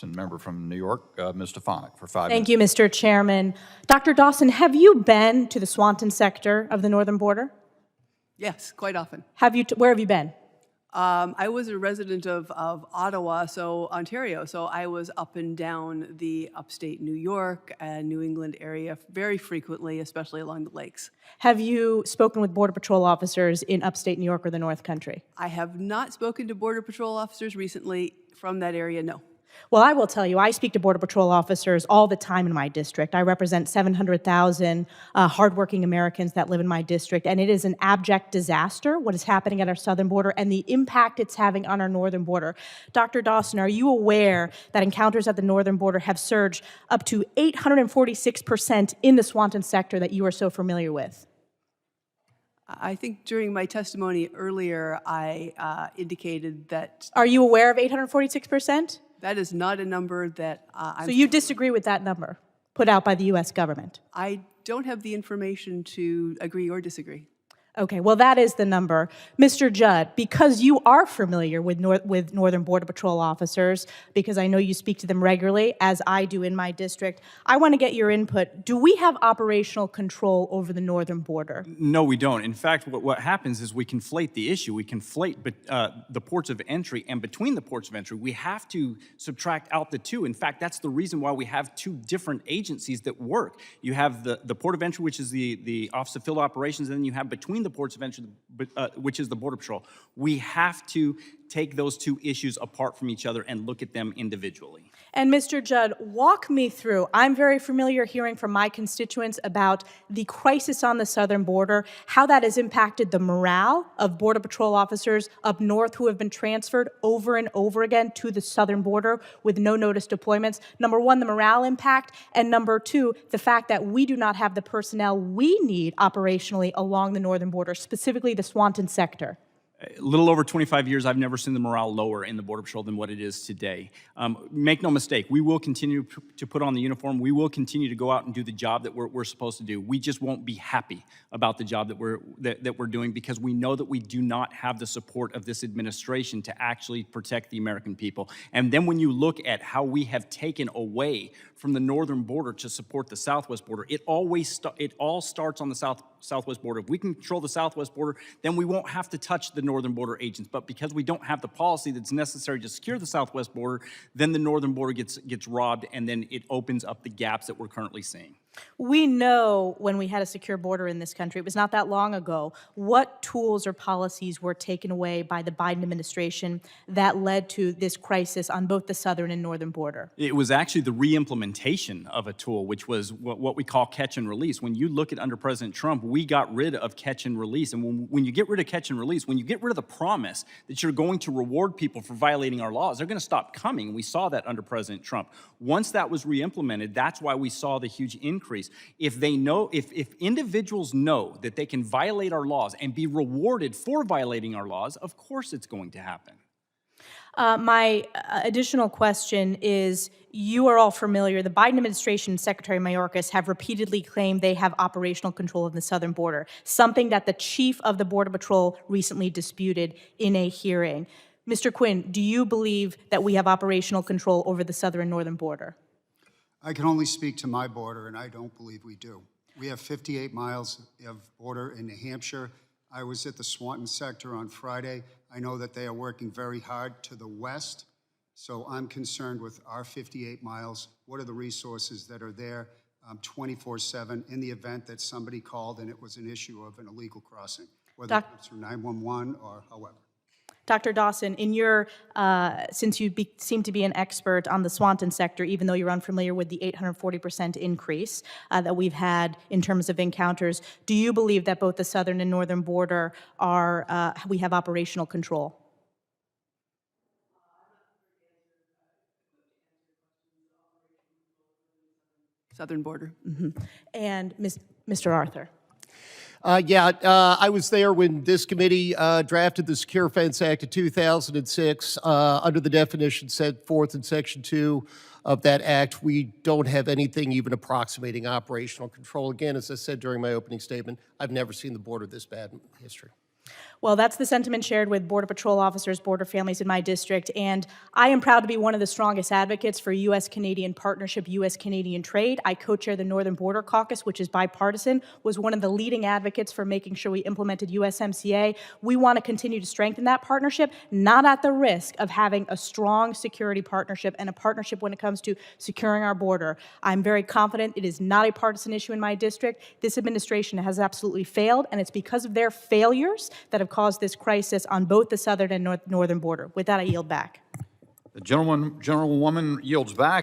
and member from New York, Ms. Stefanik, for 5 minutes. Thank you, Mr. Chairman. Dr. Dawson, have you been to the Swanton sector of the northern border? Yes, quite often. Where have you been? I was a resident of Ottawa, Ontario, so I was up and down the upstate New York and New England area very frequently, especially along the lakes. Have you spoken with Border Patrol officers in upstate New York or the North Country? I have not spoken to Border Patrol officers recently from that area, no. Well, I will tell you, I speak to Border Patrol officers all the time in my district. I represent 700,000 hardworking Americans that live in my district, and it is an abject disaster what is happening at our southern border and the impact it's having on our northern border. Dr. Dawson, are you aware that encounters at the northern border have surged up to 846% in the Swanton sector that you are so familiar with? I think during my testimony earlier, I indicated that... Are you aware of 846%? That is not a number that So you disagree with that number put out by the U.S. government? I don't have the information to agree or disagree. Okay, well, that is the number. Mr. Judd, because you are familiar with Northern Border Patrol officers, because I know you speak to them regularly, as I do in my district, I want to get your input. Do we have operational control over the northern border? No, we don't. In fact, what happens is we conflate the issue. We conflate the ports of entry, and between the ports of entry, we have to subtract out the two. In fact, that's the reason why we have two different agencies that work. You have the port of entry, which is the Office of Field Operations, and then you have between the ports of entry, which is the Border Patrol. We have to take those two issues apart from each other and look at them individually. And Mr. Judd, walk me through. I'm very familiar hearing from my constituents about the crisis on the southern border, how that has impacted the morale of Border Patrol officers up north who have been transferred over and over again to the southern border with no notice deployments. Number one, the morale impact, and number two, the fact that we do not have the personnel we need operationally along the northern border, specifically the Swanton sector. A little over 25 years, I've never seen the morale lower in the Border Patrol than what it is today. Make no mistake, we will continue to put on the uniform. We will continue to go out and do the job that we're supposed to do. We just won't be happy about the job that we're doing because we know that we do not have the support of this administration to actually protect the American people. And then when you look at how we have taken away from the northern border to support the southwest border, it all starts on the southwest border. If we can control the southwest border, then we won't have to touch the northern border agents. But because we don't have the policy that's necessary to secure the southwest border, then the northern border gets robbed, and then it opens up the gaps that we're currently seeing. We know when we had a secure border in this country, it was not that long ago, what tools or policies were taken away by the Biden administration that led to this crisis on both the southern and northern border? It was actually the re-implementation of a tool, which was what we call catch and release. When you look at under President Trump, we got rid of catch and release. And when you get rid of catch and release, when you get rid of the promise that you're going to reward people for violating our laws, they're going to stop coming. We saw that under President Trump. Once that was re-implemented, that's why we saw the huge increase. If individuals know that they can violate our laws and be rewarded for violating our laws, of course it's going to happen. My additional question is, you are all familiar, the Biden administration and Secretary Mayorkas have repeatedly claimed they have operational control of the southern border, something that the chief of the Border Patrol recently disputed in a hearing. Mr. Quinn, do you believe that we have operational control over the southern and northern border? I can only speak to my border, and I don't believe we do. We have 58 miles of border in New Hampshire. I was at the Swanton sector on Friday. I know that they are working very hard to the west, so I'm concerned with our 58 miles. What are the resources that are there 24/7 in the event that somebody called and it was an issue of an illegal crossing, whether it's through 911 or however? Dr. Dawson, in your, since you seem to be an expert on the Swanton sector, even though you're unfamiliar with the 840% increase that we've had in terms of encounters, do you believe that both the southern and northern border are, we have operational control? Southern border. Mm-hmm. And Mr. Arthur. I was there when this committee drafted the Secure Fence Act of 2006. Under the definition set forth in Section 2 of that act, we don't have anything even approximating operational control. Again, as I said during my opening statement, I've never seen the border this bad in history. Well, that's the sentiment shared with Border Patrol officers, border families in my district, and I am proud to be one of the strongest advocates for U.S.-Canadian partnership, U.S.-Canadian trade. I co-chair the Northern Border Caucus, which is bipartisan, was one of the leading advocates for making sure we implemented USMCA. We want to continue to strengthen that partnership, not at the risk of having a strong security partnership and a partnership when it comes to securing our border. I'm very confident it is not a partisan issue in my district. This administration has absolutely failed, and it's because of their failures that have caused this crisis on both the southern and northern border. With that, I yield back. The gentlewoman yields back.